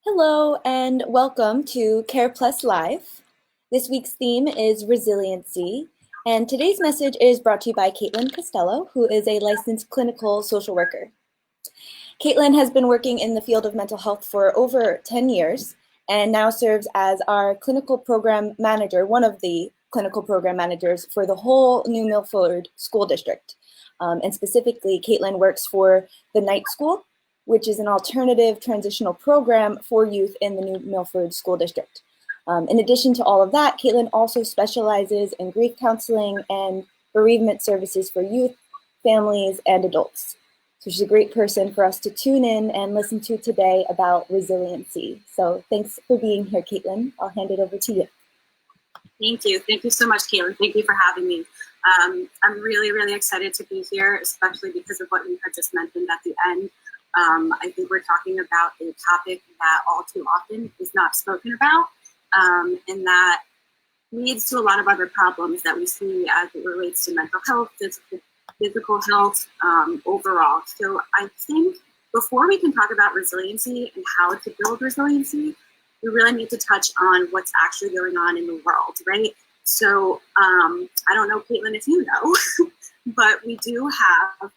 Hello and welcome to CarePlus Live. This week's theme is Resiliency, and today's message is brought to you by Katelyn Costello, who is a licensed clinical social worker. Katelyn has been working in the field of mental health for over 10 years and now serves as our clinical program manager, one of the clinical program managers for the whole New Milford School District. And specifically, Katelyn works for the night school, which is an alternative transitional program for youth in the New Milford School District. In addition to all of that, Katelyn also specializes in grief counseling and bereavement services for youth, families, and adults. So she's a great person for us to tune in and listen to today about resiliency. So thanks for being here, Katelyn. I'll hand it over to you. Thank you. Thank you so much, Katelyn. Thank you for having me. I'm really, really excited to be here, especially because of what you had just mentioned at the end. I think we're talking about a topic that all too often is not spoken about, and that leads to a lot of other problems that we see as it relates to mental health, physical health, overall. So I think before we can talk about resiliency and how to build resiliency, we really need to touch on what's actually going on in the world, right? So I don't know, Katelyn, if you know, but we do have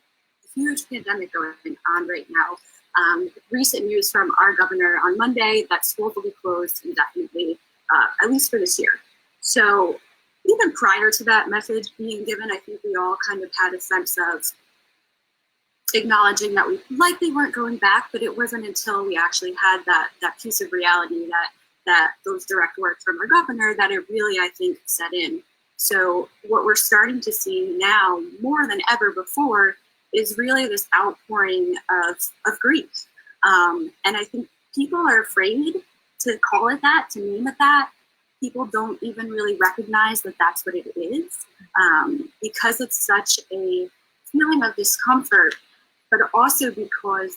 huge pandemic going on right now. Recent news from our governor on Monday that schools will be closed indefinitely, at least for this year. So even prior to that message being given, I think we all kind of had a sense of acknowledging that we likely weren't going back, but it wasn't until we actually had that piece of reality that those direct words from our governor that it really, I think, set in. So what we're starting to see now more than ever before is really this outpouring of grief. And I think people are afraid to call it that, to name it that. People don't even really recognize that that's what it is, because it's such a feeling of discomfort, but also because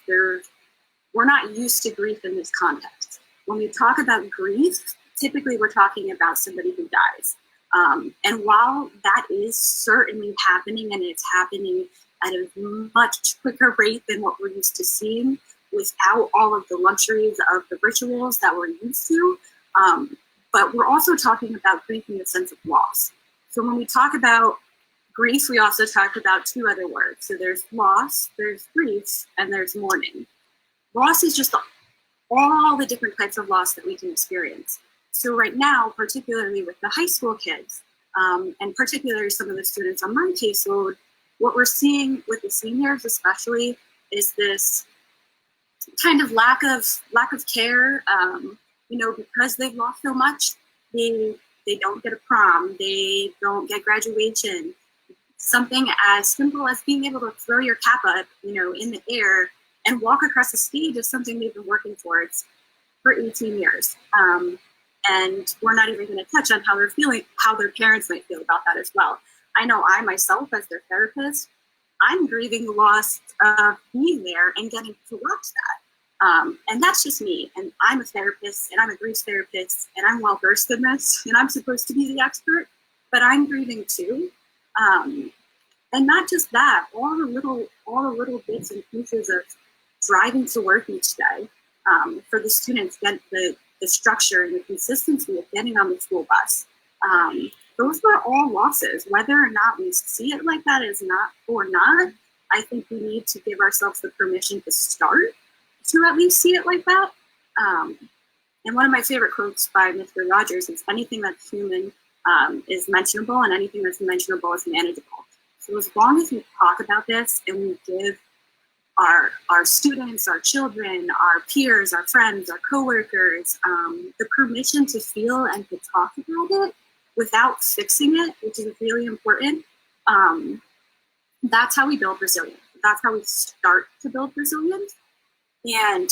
we're not used to grief in this context. When we talk about grief, typically we're talking about somebody who dies. And while that is certainly happening, and it's happening at a much quicker rate than what we're used to seeing, without all of the luxuries of the rituals that we're used to, but we're also talking about grief in the sense of loss. So when we talk about grief, we also talk about two other words. So there's loss, there's grief, and there's mourning. Loss is just all the different types of loss that we can experience. So right now, particularly with the high school kids, and particularly some of the students on my caseload, what we're seeing with the seniors especially is this kind of lack of care, because they've lost so much. They don't get a prom, they don't get graduation. Something as simple as being able to throw your cap up, in the air and walk across the stage is something they've been working towards for 18 years. And we're not even going to touch on how they're feeling, how their parents might feel about that as well. I know I myself, as their therapist, I'm grieving the loss of being there and getting to watch that. And that's just me. And I'm a therapist, and I'm a grief therapist, and I'm well versed in this, and I'm supposed to be the expert, but I'm grieving too. And not just that, all the little bits and pieces of driving to work each day, for the students, get the structure and the consistency of getting on the school bus. Those were all losses. Whether or not we see it like that is not or not, I think we need to give ourselves the permission to start to at least see it like that. And one of my favorite quotes by Mr. Rogers is, anything that's human is mentionable, and anything that's mentionable is manageable. So as long as we talk about this and we give our students, our children, our peers, our friends, our coworkers, the permission to feel and to talk about it without fixing it, which is really important, that's how we build resilience. That's how we start to build resilience. And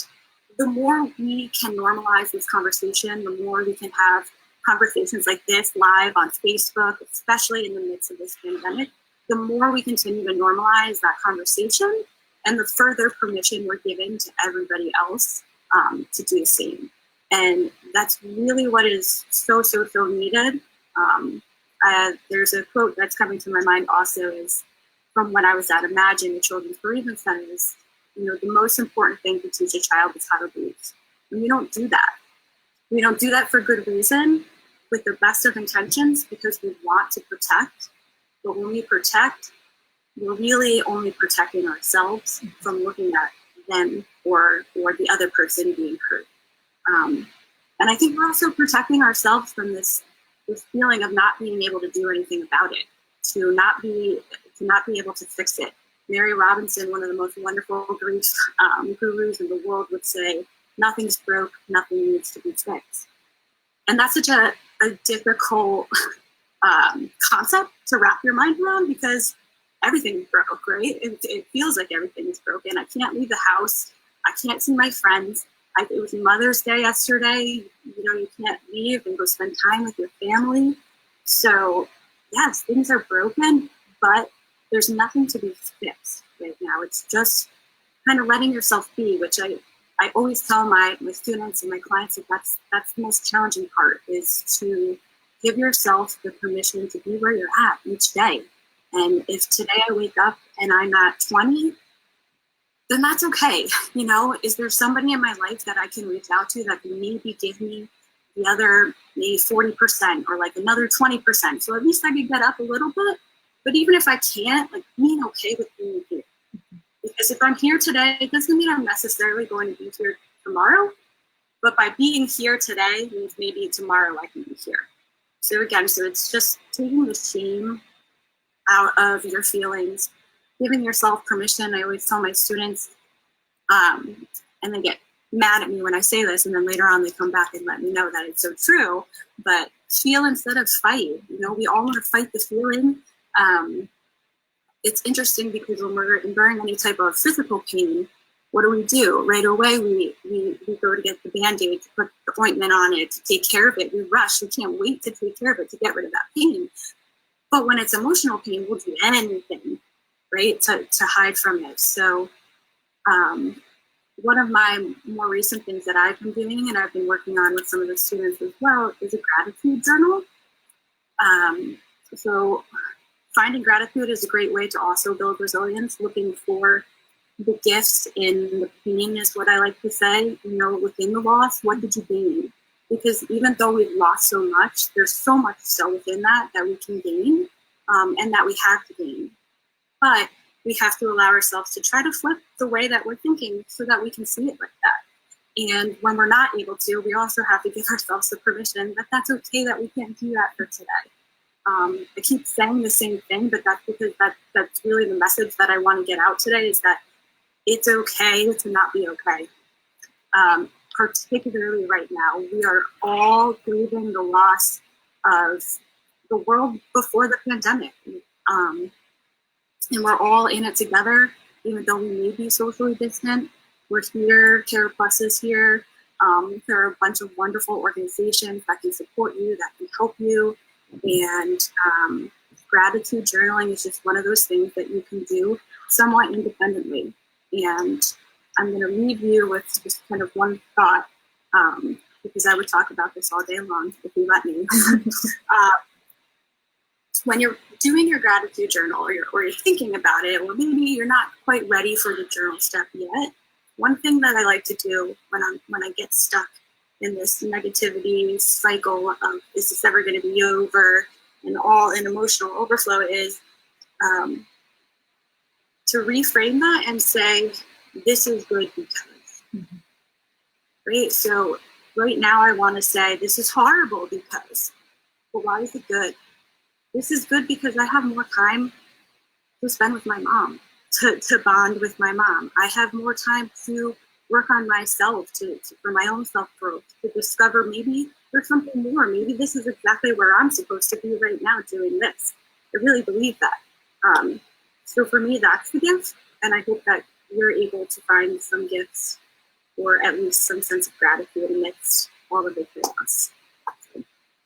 the more we can normalize this conversation, the more we can have conversations like this live on Facebook, especially in the midst of this pandemic, the more we continue to normalize that conversation, and the further permission we're giving to everybody else to do the same. And that's really what is so needed. There's a quote that's coming to my mind also, is from when I was at Imagine, the Children's Bereavement Centers. The most important thing to teach a child is how to grieve. And we don't do that. We don't do that for good reason, with the best of intentions, because we want to protect. But when we protect, we're really only protecting ourselves from looking at them or the other person being hurt. And I think we're also protecting ourselves from this feeling of not being able to do anything about it, to not be able to fix it. Mary Robinson, one of the most wonderful grief gurus in the world, would say, "Nothing's broke, nothing needs to be fixed." And that's such a difficult concept to wrap your mind around, because everything broke, right? It feels like everything is broken. I can't leave the house. I can't see my friends. It was Mother's Day yesterday. You can't leave and go spend time with your family. So yes, things are broken, but there's nothing to be fixed right now. It's just kind of letting yourself be, which I always tell my students and my clients that that's the most challenging part, is to give yourself the permission to be where you're at each day. And if today I wake up and I'm at 20, then that's okay. Is there somebody in my life that I can reach out to that can maybe give me the other maybe 40% or like another 20%? So at least I could get up a little bit. But even if I can't, like, being okay with being here. Because if I'm here today, it doesn't mean I'm necessarily going to be here tomorrow. But by being here today means maybe tomorrow I can be here. So again, it's just taking the shame out of your feelings, giving yourself permission. I always tell my students, and they get mad at me when I say this, and then later on they come back and let me know that it's so true, but feel instead of fight. We all want to fight the feeling. It's interesting because when we're enduring any type of physical pain, what do? Right away, we go to get the Band-Aid, to put the ointment on it, to take care of it. We rush. We can't wait to take care of it, to get rid of that pain. But when it's emotional pain, we'll do anything, right, to hide from it. So one of my more recent things that I've been doing, and I've been working on with some of the students as well, is a gratitude journal. So finding gratitude is a great way to also build resilience. Looking for the gifts in the pain is what I like to say. Within the loss, what did you gain? Because even though we've lost so much, there's so much still within that we can gain, and that we have to gain. But we have to allow ourselves to try to flip the way that we're thinking so that we can see it like that. And when we're not able to, we also have to give ourselves the permission that that's okay, that we can't do that for today. I keep saying the same thing, but that's because that's really the message that I want to get out today, is that it's okay to not be okay. Particularly right now, we are all grieving the loss of the world before the pandemic. And we're all in it together, even though we may be socially distant. We're here, CarePlus is here. There are a bunch of wonderful organizations that can support you, that can help you. And gratitude journaling is just one of those things that you can do somewhat independently. And I'm going to leave you with just kind of one thought, because I would talk about this all day long if you let me. When you're doing your gratitude journal, or you're thinking about it, or maybe you're not quite ready for the journal step yet, one thing that I like to do when I get stuck in this negativity cycle of, is this ever going to be over, and all an emotional overflow, is to reframe that and say, this is good because. Mm-hmm. Right? So right now I want to say, this is horrible because. But why is it good? This is good because I have more time to spend with my mom, to bond with my mom. I have more time to work on myself, for my own self-growth, to discover maybe there's something more. Maybe this is exactly where I'm supposed to be right now doing this. I really believe that. So for me, that's the gift. And I hope that you're able to find some gifts, or at least some sense of gratitude amidst all of the chaos.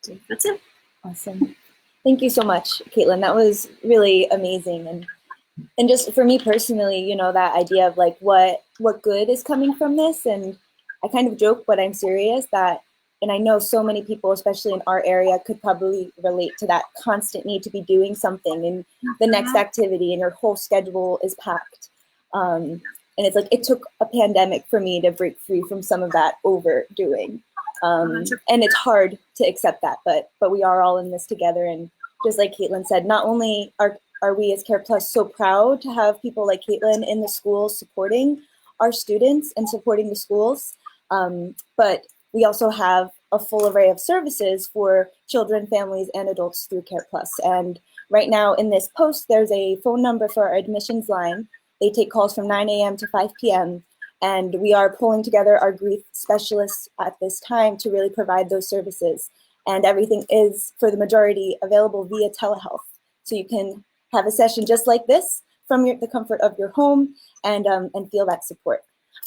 So that's it. Awesome. Thank you so much, Katelyn. That was really amazing. And just for me personally, that idea of like what good is coming from this. And I kind of joke, but I'm serious and I know so many people, especially in our area, could probably relate to that constant need to be doing something, and the next activity, and your whole schedule is packed. And it's like, it took a pandemic for me to break free from some of that overdoing. And it's hard to accept that, but we are all in this together. And just like Katelyn said, not only are we as CarePlus so proud to have people like Katelyn in the schools supporting our students and supporting the schools, but we also have a full array of services for children, families, and adults through CarePlus. And right now in this post, there's a phone number for our admissions line. They take calls from 9 a.m. to 5 p.m. And we are pulling together our grief specialists at this time to really provide those services. And everything is, for the majority, available via telehealth. So you can have a session just like this from the comfort of your home and feel that support.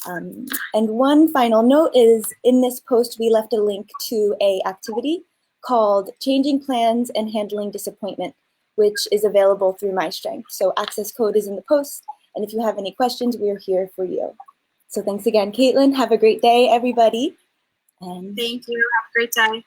And one final note is, in this post, we left a link to an activity called Changing Plans and Handling Disappointment, which is available through My Strength. So access code is in the post. And if you have any questions, we are here for you. So thanks again, Katelyn. Have a great day, everybody. And thank you. Have a great day.